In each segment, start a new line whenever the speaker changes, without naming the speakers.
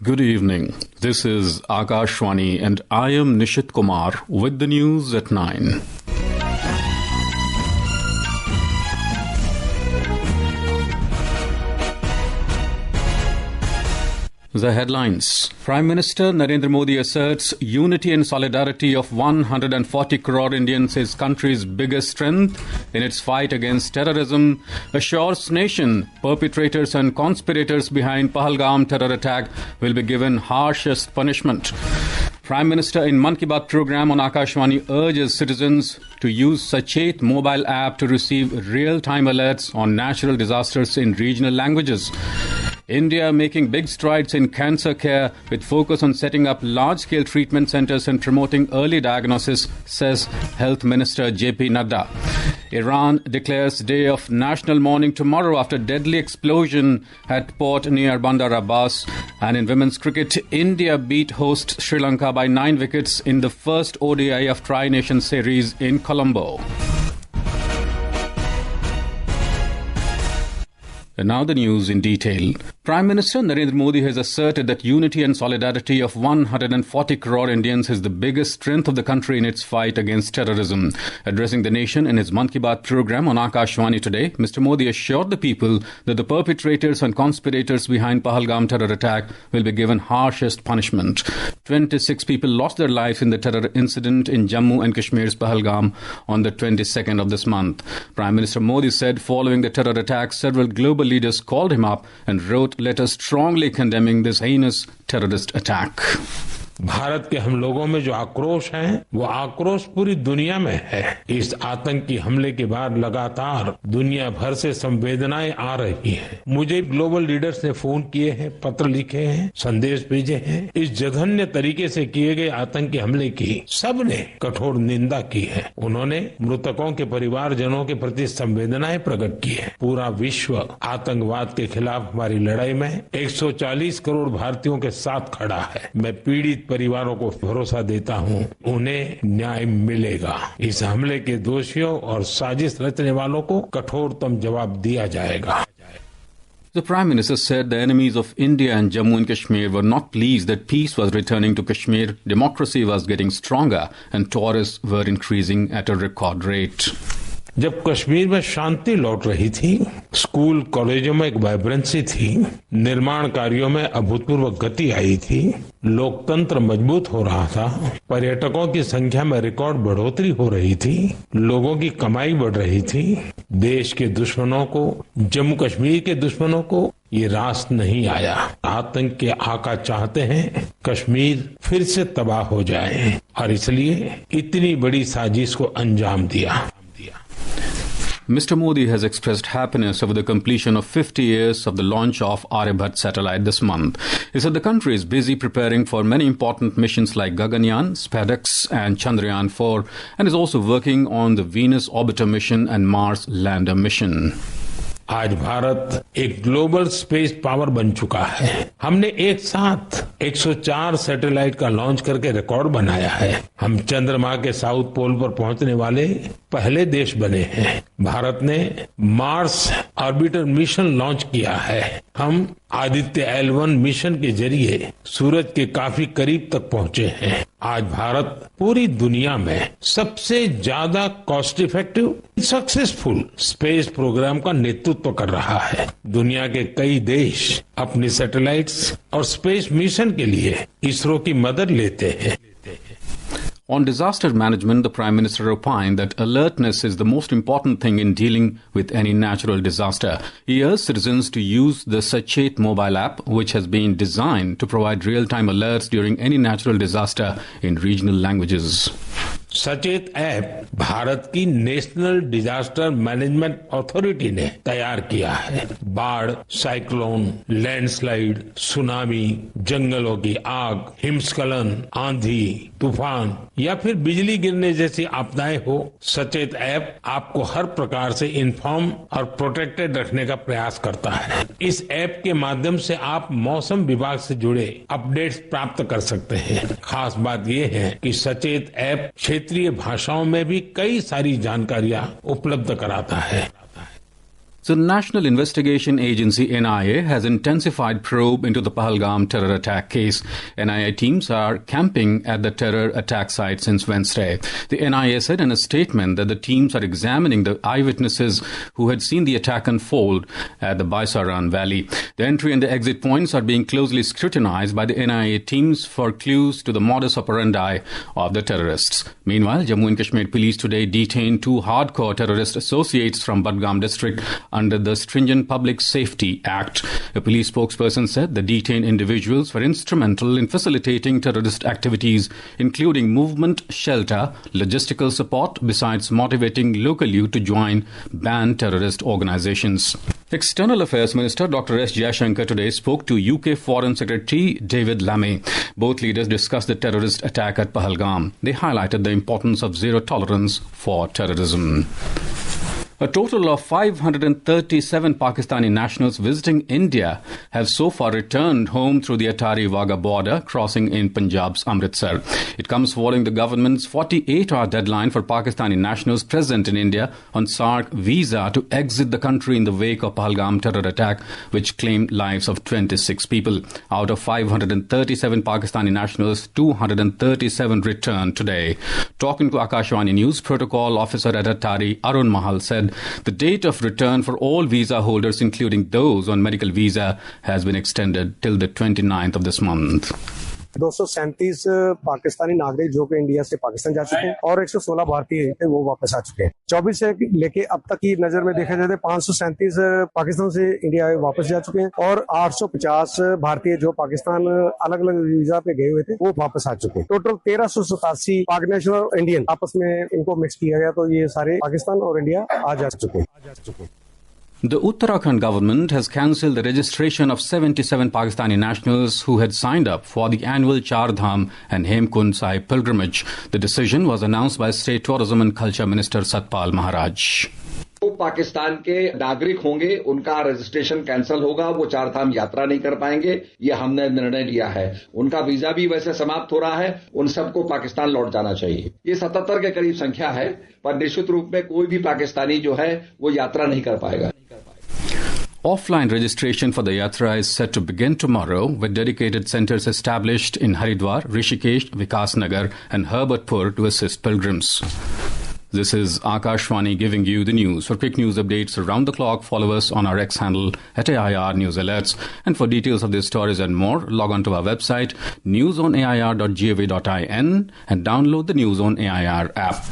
Good evening. This is Akashvani and I am Nishit Kumar with the news at 9. The headlines. Prime Minister Narendra Modi asserts unity and solidarity of 140 crore Indians is country's biggest strength in its fight against terrorism, assures nation perpetrators and conspirators behind Pahalgam terror attack will be given harshest punishment. Prime Minister in Mann Ki Baat program on Akashvani urges citizens to use Sachet mobile app to receive real-time alerts on natural disasters in regional languages. India making big strides in cancer care with focus on setting up large-scale treatment centers and promoting early diagnosis, says Health Minister JP Nadda. Iran declares day of national mourning tomorrow after deadly explosion at port near Bandar Abbas. And in women's cricket, India beat host Sri Lanka by 9 wickets in the first ODI of Tri-Nation Series in Colombo. And now the news in detail. Prime Minister Narendra Modi has asserted that unity and solidarity of 140 crore Indians is the biggest strength of the country in its fight against terrorism. Addressing the nation in his Mann Ki Baat program on Akashvani today, Mr. Modi assured the people that the perpetrators and conspirators behind Pahalgam terror attack will be given harshest punishment. 26 people lost their lives in the terror incident in Jammu and Kashmir's Pahalgam on the 22nd of this month. Prime Minister Modi said following the terror attack, several global leaders called him up and wrote letters strongly condemning this heinous terrorist attack.
Bharat के हम लोगों में जो आक्रोश है वो आक्रोश पूरी दुनिया में है। इस आतंकी हमले के बाद लगातार दुनिया भर से संवेदनाएं आ रही हैं। मुझे ग्लोबल लीडर्स ने फोन किए हैं, पत्र लिखे हैं, संदेश भेजे हैं। इस जघन्य तरीके से किए गए आतंकी हमले की सबने कठोर निंदा की है। उन्होंने मृतकों के परिवारजनों के प्रति संवेदनाएं प्रकट की है। पूरा विश्व आतंकवाद के खिलाफ हमारी लड़ाई में 140 करोड़ भारतीयों के साथ खड़ा है। मैं पीड़ित परिवारों को भरोसा देता हूं, उन्हें न्याय मिलेगा। इस हमले के दोषियों और साजिश रचने वालों को कठोरतम जवाब दिया जाएगा।
The Prime Minister said the enemies of India and Jammu and Kashmir were not pleased that peace was returning to Kashmir, democracy was getting stronger and tourists were increasing at a record rate.
जब कश्मीर में शांति लौट रही थी, school कॉलेजों में एक vibrancy थी, निर्माण कार्यों में अभूतपूर्व गति आई थी, लोकतंत्र मजबूत हो रहा था, पर्यटकों की संख्या में रिकॉर्ड बढ़ोतरी हो रही थी, लोगों की कमाई बढ़ रही थी, देश के दुश्मनों को, जम्मू कश्मीर के दुश्मनों को ये रास नहीं आया। आतंक के आका चाहते हैं कश्मीर फिर से तबाह हो जाए और इसलिए इतनी बड़ी साजिश को अंजाम दिया।
Mr. Modi has expressed happiness over the completion of 50 years of the launch of Aryabhat satellite this month. He said the country is busy preparing for many important missions like Gaganyaan, SpaceX and Chandrayaan 4 and is also working on the Venus Orbiter mission and Mars Lander mission.
आज भारत एक global space power बन चुका है। हमने एक साथ 104 satellite का launch करके रिकॉर्ड बनाया है। हम चंद्रमा के साउथ पोल पर पहुंचने वाले पहले देश बने हैं। भारत ने मार्स ऑर्बिटर मिशन लॉन्च किया है। हम आदित्य L1 मिशन के जरिए सूरज के काफी करीब तक पहुंचे हैं। आज भारत पूरी दुनिया में सबसे ज्यादा cost effective successful space programme का नेतृत्व कर रहा है। दुनिया के कई देश अपनी सैटेलाइट्स और स्पेस मिशन के लिए इसरो की मदद लेते हैं।
On disaster management, the Prime Minister opined that alertness is the most important thing in dealing with any natural disaster. He urged citizens to use the Sachet mobile app, which has been designed to provide real-time alerts during any natural disaster in regional languages.
सचेत app Bharat की national disaster management authority ने तैयार किया है। बाढ़, cyclone, landslide, tsunami, जंगलों की आग, हिमस्खलन, आंधी, तूफान या फिर बिजली गिरने जैसी आपदाएं हो, सचेत ऐप आपको हर प्रकार से इन्फॉर्म और प्रोटेक्टेड रखने का प्रयास करता है। इस ऐप के माध्यम से आप मौसम विभाग से जुड़े अपडेट्स प्राप्त कर सकते हैं। खास बात यह है कि सचेत ऐप क्षेत्रीय भाषाओं में भी कई सारी जानकारियां उपलब्ध कराता है।
So the National Investigation Agency NIA has intensified probe into the Pahalgam terror attack case. NIA teams are camping at the terror attack site since Wednesday. The NIA said in a statement that the teams are examining the eyewitnesses who had seen the attack unfold at the Baisaran Valley. The entry and the exit points are being closely scrutinized by the NIA teams for clues to the modus operandi of the terrorists. Meanwhile, Jammu and Kashmir police today detained two hardcore terrorist associates from Budgam district under the stringent Public Safety Act. A police spokesperson said the detained individuals were instrumental in facilitating terrorist activities, including movement, shelter, logistical support, besides motivating local youth to join banned terrorist organizations. External Affairs Minister Dr. S. Jaishankar today spoke to UK Foreign Secretary David Lammy. Both leaders discussed the terrorist attack at Pahalgam. They highlighted the importance of zero tolerance for terrorism. A total of 537 Pakistani nationals visiting India have so far returned home through the Atari-Wagah border, crossing in Punjab's Amritsar. It comes following the government's 48-hour deadline for Pakistani nationals present in India on SARC visa to exit the country in the wake of Pahalgam terror attack, which claimed lives of 26 people. Out of 537 Pakistani nationals, 237 returned today. Talking to Akashvani News, Protocol Officer at Atari, Arun Mahal, said the date of return for all visa holders, including those on medical visa, has been extended till the 29th of this month.
237 Pakistani नागरिक जो कि India से पाकिस्तान जा चुके हैं और 116 भारतीय थे वो वापस आ चुके हैं। 24 से लेके अब तक की नजर में देखा जाए तो 537 पाकिस्तान से इंडिया वापस जा चुके हैं और 850 भारतीय जो पाकिस्तान अलग अलग वीजा पे गए हुए थे वो वापस आ चुके हैं। टोटल 1387 पाक नेशनल और इंडियन आपस में इनको मिक्स किया गया तो ये सारे पाकिस्तान और इंडिया आ जा चुके हैं।
The Uttarakhand government has cancelled the registration of 77 Pakistani nationals who had signed up for the annual Char Dham and Hemkund Sahib pilgrimage. The decision was announced by State Tourism and Culture Minister Satpal Maharaj.
वो पाकिस्तान के नागरिक होंगे, उनका registration cancel होगा, वो चार धाम यात्रा नहीं कर पाएंगे, ये हमने निर्णय लिया है। उनका वीजा भी वैसे समाप्त हो रहा है, उन सबको पाकिस्तान लौट जाना चाहिए। ये 77 के करीब संख्या है, पर निश्चित रूप में कोई भी पाकिस्तानी जो है वो यात्रा नहीं कर पाएगा।
Offline registration for the Yatra is set to begin tomorrow with dedicated centres established in Haridwar, Rishikesh, Vikasnagar and Herbertpur to assist pilgrims. This is Akashvani giving you the news. For quick news updates around the clock, follow us on our X handle at AIR News Alerts. And for details of these stories and more, log on to our website newsonair.gov.in and download the News on AIR app.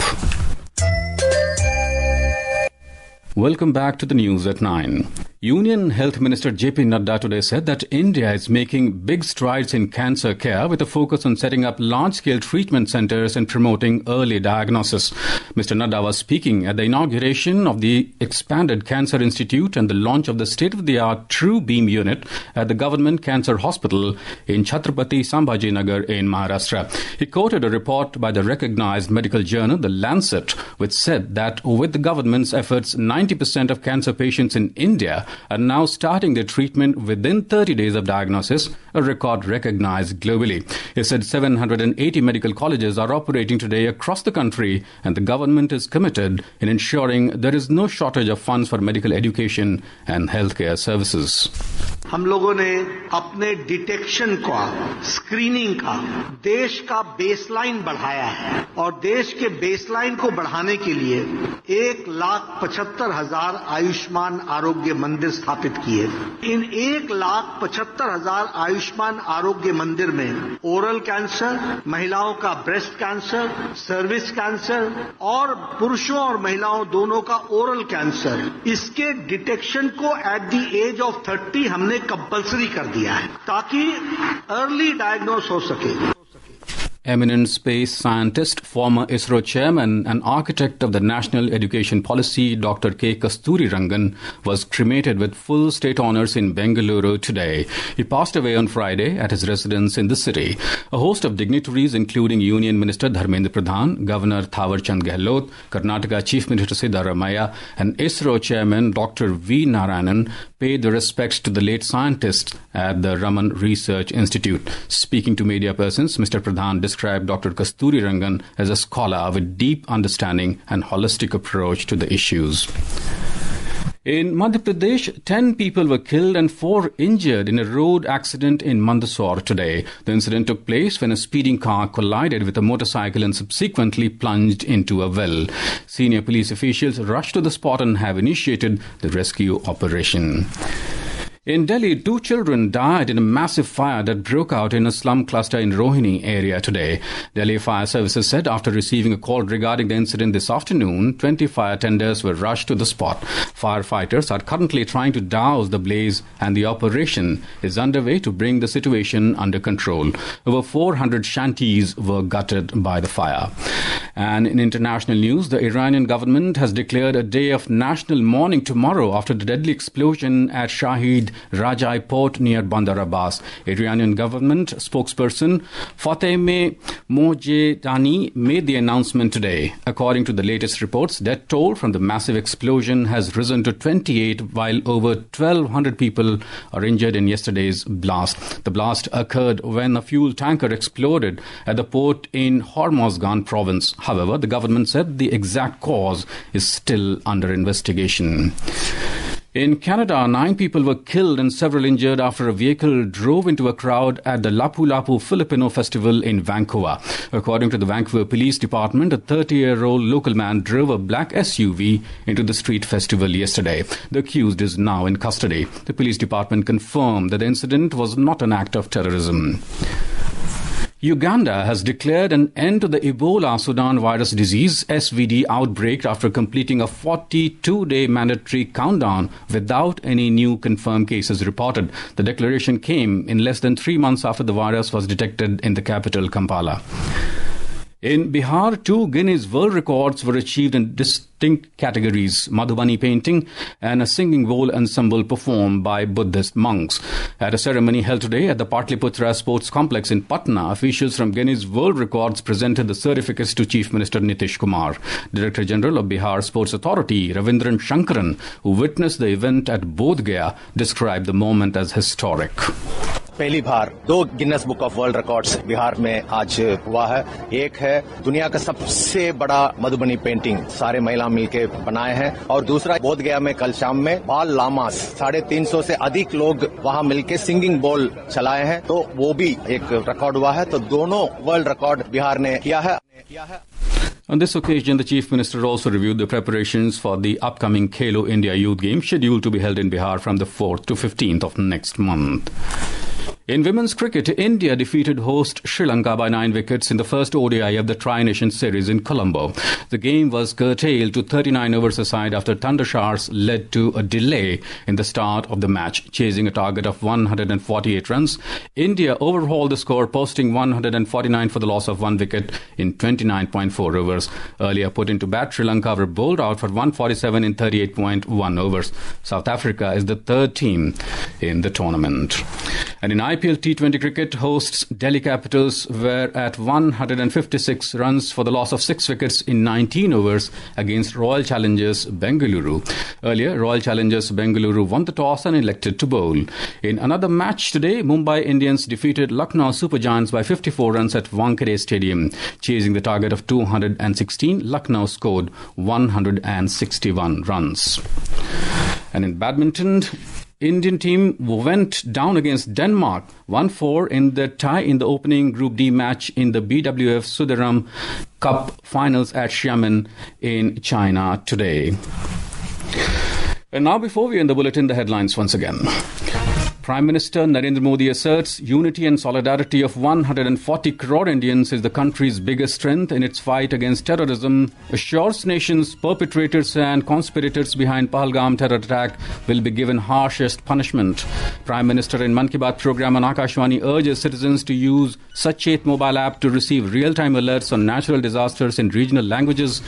Welcome back to the news at 9. Union Health Minister JP Nadda today said that India is making big strides in cancer care with a focus on setting up large-scale treatment centers and promoting early diagnosis. Mr. Nadda was speaking at the inauguration of the expanded Cancer Institute and the launch of the state-of-the-art True Beam unit at the Government Cancer Hospital in Chhatrapati Sambhajinagar in Maharashtra. He quoted a report by the recognized medical journal The Lancet, which said that with the government's efforts, 90% of cancer patients in India are now starting their treatment within 30 days of diagnosis, a record recognized globally. He said 780 medical colleges are operating today across the country, and the government is committed in ensuring there is no shortage of funds for medical education and healthcare services.
हम लोगों ने अपने detection का, screening का देश का baseline बढ़ाया है और देश के बेसलाइन को बढ़ाने के लिए 1,75,000 आयुष्मान आरोग्य मंदिर स्थापित किए। इन 1,75,000 आयुष्मान आरोग्य मंदिर में ओरल कैंसर, महिलाओं का ब्रेस्ट कैंसर, सर्विक्स कैंसर और पुरुषों और महिलाओं दोनों का ओरल कैंसर, इसके डिटेक्शन को एट द एज ऑफ 30 हमने कंपल्सरी कर दिया है ताकि अर्ली डायग्नोस हो सके।
Eminent space scientist, former ISRO chairman and architect of the National Education Policy, Dr. K. Kasturi Rangan, was cremated with full state honours in Bengaluru today. He passed away on Friday at his residence in the city. A host of dignitaries, including Union Minister Dharmendra Pradhan, Governor Thawar Chand Gehlot, Karnataka Chief Minister Siddaramaiah, and ISRO chairman Dr. V. Narayanan paid their respects to the late scientist at the Raman Research Institute. Speaking to media persons, Mr. Pradhan described Dr. Kasturi Rangan as a scholar with deep understanding and holistic approach to the issues. In Madhya Pradesh, 10 people were killed and 4 injured in a road accident in Mandsaur today. The incident took place when a speeding car collided with a motorcycle and subsequently plunged into a well. Senior police officials rushed to the spot and have initiated the rescue operation. In Delhi, 2 children died in a massive fire that broke out in a slum cluster in Rohini area today. Delhi Fire Services said after receiving a call regarding the incident this afternoon, 20 fire tenders were rushed to the spot. Firefighters are currently trying to douse the blaze and the operation is underway to bring the situation under control. Over 400 shanties were gutted by the fire. And in international news, the Iranian government has declared a day of national mourning tomorrow after the deadly explosion at Shahid Rajai port near Bandar Abbas. Iranian government spokesperson Fatemeh Mojedani made the announcement today. According to the latest reports, death toll from the massive explosion has risen to 28, while over 1,200 people are injured in yesterday's blast. The blast occurred when a fuel tanker exploded at the port in Hormozgan province. However, the government said the exact cause is still under investigation. In Canada, 9 people were killed and several injured after a vehicle drove into a crowd at the Lapu-Lapu Filipino Festival in Vancouver. According to the Vancouver Police Department, a 30-year-old local man drove a black SUV into the street festival yesterday. The accused is now in custody. The police department confirmed that the incident was not an act of terrorism. Uganda has declared an end to the Ebola Sudan virus disease SVD outbreak after completing a 42-day mandatory countdown without any new confirmed cases reported. The declaration came in less than 3 months after the virus was detected in the capital, Kampala. In Bihar, 2 Guinness World Records were achieved in distinct categories: Madhubani painting and a singing bowl ensemble performed by Buddhist monks. At a ceremony held today at the Patliputra Sports Complex in Patna, officials from Guinness World Records presented the certificates to Chief Minister Nitish Kumar. Director General of Bihar Sports Authority, Ravindran Shankaran, who witnessed the event at Bodh Gaya, described the moment as historic.
पहली बार 2 Guinness book of world records Bihar में आज हुआ है। एक है दुनिया का सबसे बड़ा मधुबनी पेंटिंग सारे महिला मिलके बनाए हैं, और दूसरा बोध गया में कल शाम में बाल लामास 350 से अधिक लोग वहां मिलके सिंगिंग बोल चलाए हैं, तो वो भी एक रिकॉर्ड हुआ है। तो दोनों वर्ल्ड रिकॉर्ड बिहार ने किया है।
On this occasion, the Chief Minister also reviewed the preparations for the upcoming Khelo India Youth Games scheduled to be held in Bihar from the 4th to 15th of next month. In women's cricket, India defeated host Sri Lanka by 9 wickets in the first ODI of the Tri-Nation Series in Colombo. The game was curtailed to 39 overs aside after thunder showers led to a delay in the start of the match. Chasing a target of 148 runs, India overhauled the score, posting 149 for the loss of 1 wicket in 29.4 overs. Earlier put into bat, Sri Lanka were bowled out for 147 in 38.1 overs. South Africa is the 3rd team in the tournament. And in IPL T20 cricket, hosts Delhi Capitals were at 156 runs for the loss of 6 wickets in 19 overs against Royal Challengers Bengaluru. Earlier, Royal Challengers Bengaluru won the toss and elected to bowl. In another match today, Mumbai Indians defeated Lucknow Super Giants by 54 runs at Wankhede Stadium. Chasing the target of 216, Lucknow scored 161 runs. And in badminton, Indian team went down against Denmark 1-4 in the tie in the opening Group D match in the BWF Sundaram Cup finals at Xiamen in China today. And now, before we end the bulletin, the headlines once again. Prime Minister Narendra Modi asserts unity and solidarity of 140 crore Indians is the country's biggest strength in its fight against terrorism, assures nations perpetrators and conspirators behind Pahalgam terror attack will be given harshest punishment. Prime Minister in Mann Ki Baat program on Akashvani urges citizens to use Sachet mobile app to receive real-time alerts on natural disasters in regional languages.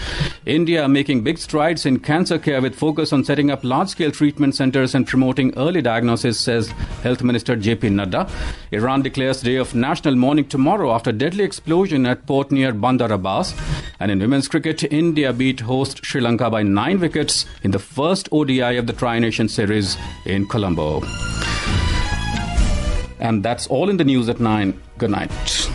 India making big strides in cancer care with focus on setting up large-scale treatment centers and promoting early diagnosis, says Health Minister JP Nadda. Iran declares day of national mourning tomorrow after deadly explosion at port near Bandar Abbas. And in women's cricket, India beat host Sri Lanka by 9 wickets in the first ODI of the Tri-Nation Series in Colombo. And that's all in the news at 9. Good night.